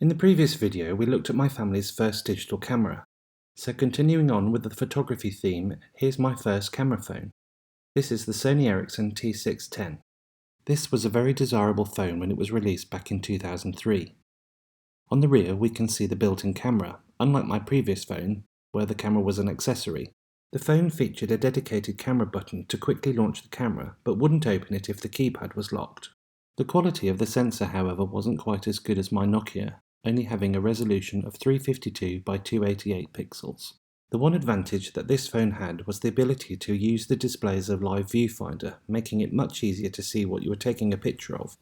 In the previous video, we looked at my family's first digital camera. So continuing on with the photography theme, here's my first camera phone. This is the Sony Ericsson T610. This was a very desirable phone when it was released back in 2003. On the rear we can see the built-in camera, unlike my previous phone, where the camera was an accessory. The phone featured a dedicated camera button to quickly launch the camera, but wouldn't open it if the keypad was locked. The quality of the sensor, however, wasn't quite as good as my Nokia, only having a resolution of 352 by 288 pixels. The one advantage that this phone had was the ability to use the display as a live viewfinder, making it much easier to see what you were taking a picture of.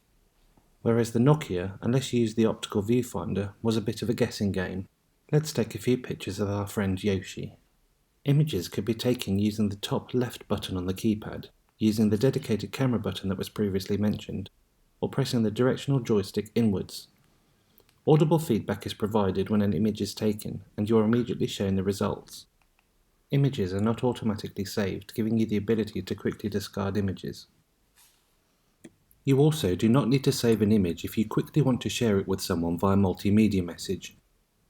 Whereas the Nokia, unless you used the optical viewfinder, was a bit of a guessing game. Let's take a few pictures of our friend Yoshi. Images could be taken using the top left button on the keypad, using the dedicated camera button that was previously mentioned, or pressing the directional joystick inwards. Audible feedback is provided when an image is taken, and you are immediately shown the results. Images are not automatically saved, giving you the ability to quickly discard images. You also do not need to save an image if you quickly want to share it with someone via multimedia message.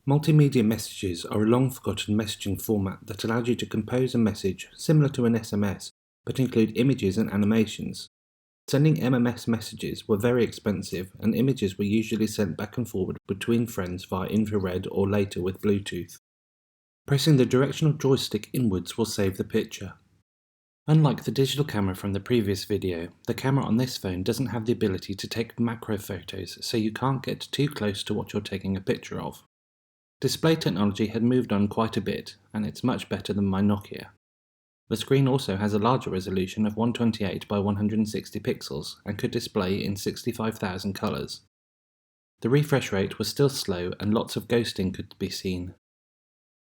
Multimedia messages are a long-forgotten messaging format that allows you to compose a message similar to an SMS, but include images and animations. Sending MMS messages were very expensive, and images were usually sent back and forward between friends via infrared or later with Bluetooth. Pressing the directional joystick inwards will save the picture. Unlike the digital camera from the previous video, the camera on this phone doesn't have the ability to take macro photos, so you can't get too close to what you're taking a picture of. Display technology had moved on quite a bit, and it's much better than my Nokia. The screen also has a larger resolution of 128 by 160 pixels and could display in 65,000 colours. The refresh rate was still slow and lots of ghosting could be seen.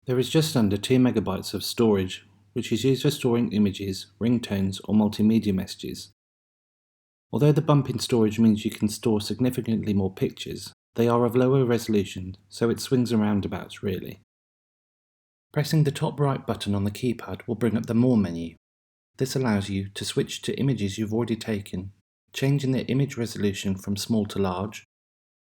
There is just under 2 MB of storage, which is used for storing images, ringtones or multimedia messages. Although the bump in storage means you can store significantly more pictures, they are of lower resolution, so it swings and roundabouts really. Pressing the top right button on the keypad will bring up the More menu. This allows you to switch to images you've already taken, changing the image resolution from small to large,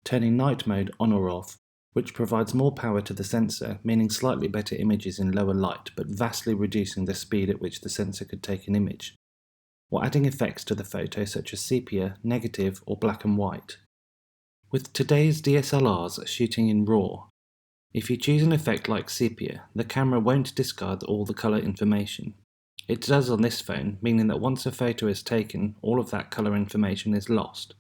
turning night mode on or off, which provides more power to the sensor, meaning slightly better images in lower light but vastly reducing the speed at which the sensor could take an image, or adding effects to the photo such as sepia, negative or black and white. With today's DSLRs shooting in RAW, if you choose an effect like sepia, the camera won't discard all the colour information. It does on this phone, meaning that once a photo is taken, all of that colour information is lost.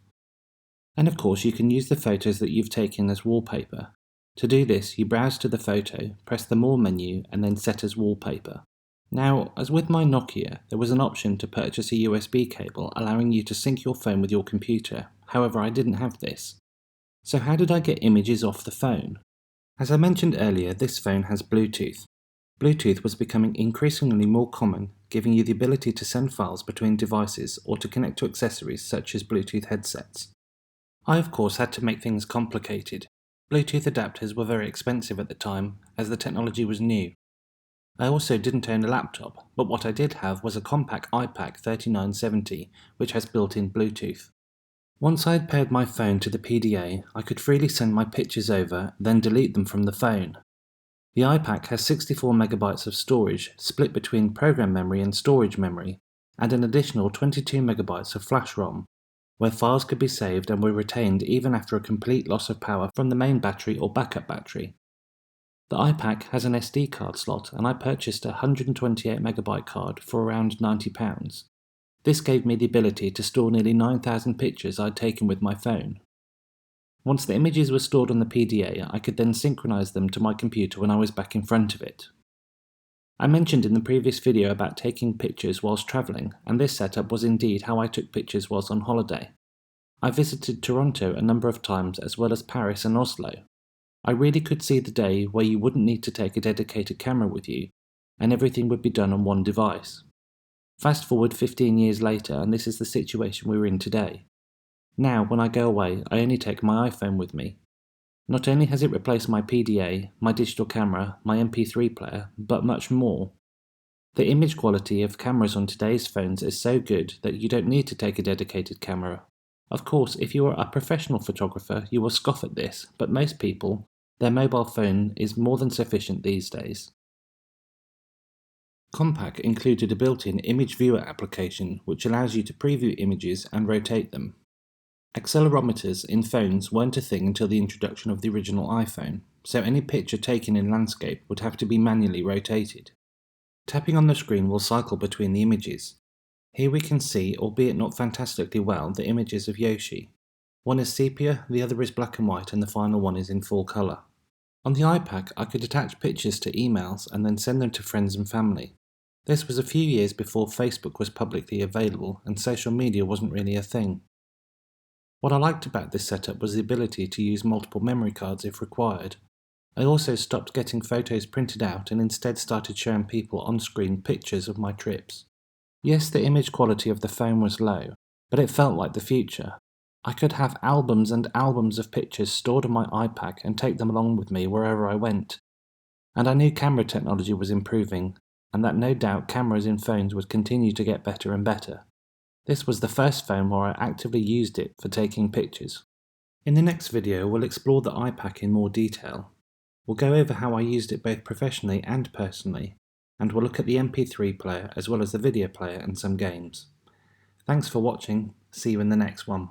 And of course you can use the photos that you've taken as wallpaper. To do this, you browse to the photo, press the More menu and then Set as Wallpaper. Now, as with my Nokia, there was an option to purchase a USB cable allowing you to sync your phone with your computer, however I didn't have this. So how did I get images off the phone? As I mentioned earlier, this phone has Bluetooth. Bluetooth was becoming increasingly more common, giving you the ability to send files between devices or to connect to accessories such as Bluetooth headsets. I of course had to make things complicated. Bluetooth adapters were very expensive at the time, as the technology was new. I also didn't own a laptop, but what I did have was a Compaq iPAQ 3970, which has built-in Bluetooth. Once I had paired my phone to the PDA, I could freely send my pictures over, then delete them from the phone. The iPAQ has 64 MB of storage, split between program memory and storage memory, and an additional 22 MB of flash ROM, where files could be saved and were retained even after a complete loss of power from the main battery or backup battery. The iPAQ has an SD card slot, and I purchased a 128 MB card for around £90. This gave me the ability to store nearly 9,000 pictures I'd taken with my phone. Once the images were stored on the PDA, I could then synchronize them to my computer when I was back in front of it. I mentioned in the previous video about taking pictures whilst travelling, and this setup was indeed how I took pictures whilst on holiday. I visited Toronto a number of times as well as Paris and Oslo. I really could see the day where you wouldn't need to take a dedicated camera with you, and everything would be done on one device. Fast forward 15 years later and this is the situation we're in today. Now when I go away I only take my iPhone with me. Not only has it replaced my PDA, my digital camera, my MP3 player, but much more. The image quality of cameras on today's phones is so good that you don't need to take a dedicated camera. Of course, if you are a professional photographer, you will scoff at this, but most people, their mobile phone is more than sufficient these days. Compaq included a built-in image viewer application which allows you to preview images and rotate them. Accelerometers in phones weren't a thing until the introduction of the original iPhone, so any picture taken in landscape would have to be manually rotated. Tapping on the screen will cycle between the images. Here we can see, albeit not fantastically well, the images of Yoshi. One is sepia, the other is black and white, and the final one is in full colour. On the iPAQ, I could attach pictures to emails and then send them to friends and family. This was a few years before Facebook was publicly available and social media wasn't really a thing. What I liked about this setup was the ability to use multiple memory cards if required. I also stopped getting photos printed out and instead started showing people on-screen pictures of my trips. Yes, the image quality of the phone was low, but it felt like the future. I could have albums and albums of pictures stored on my iPAQ and take them along with me wherever I went. And I knew camera technology was improving, and that no doubt cameras in phones would continue to get better and better. This was the first phone where I actively used it for taking pictures. In the next video, we'll explore the iPAQ in more detail. We'll go over how I used it both professionally and personally, and we'll look at the MP3 player as well as the video player and some games. Thanks for watching, see you in the next one.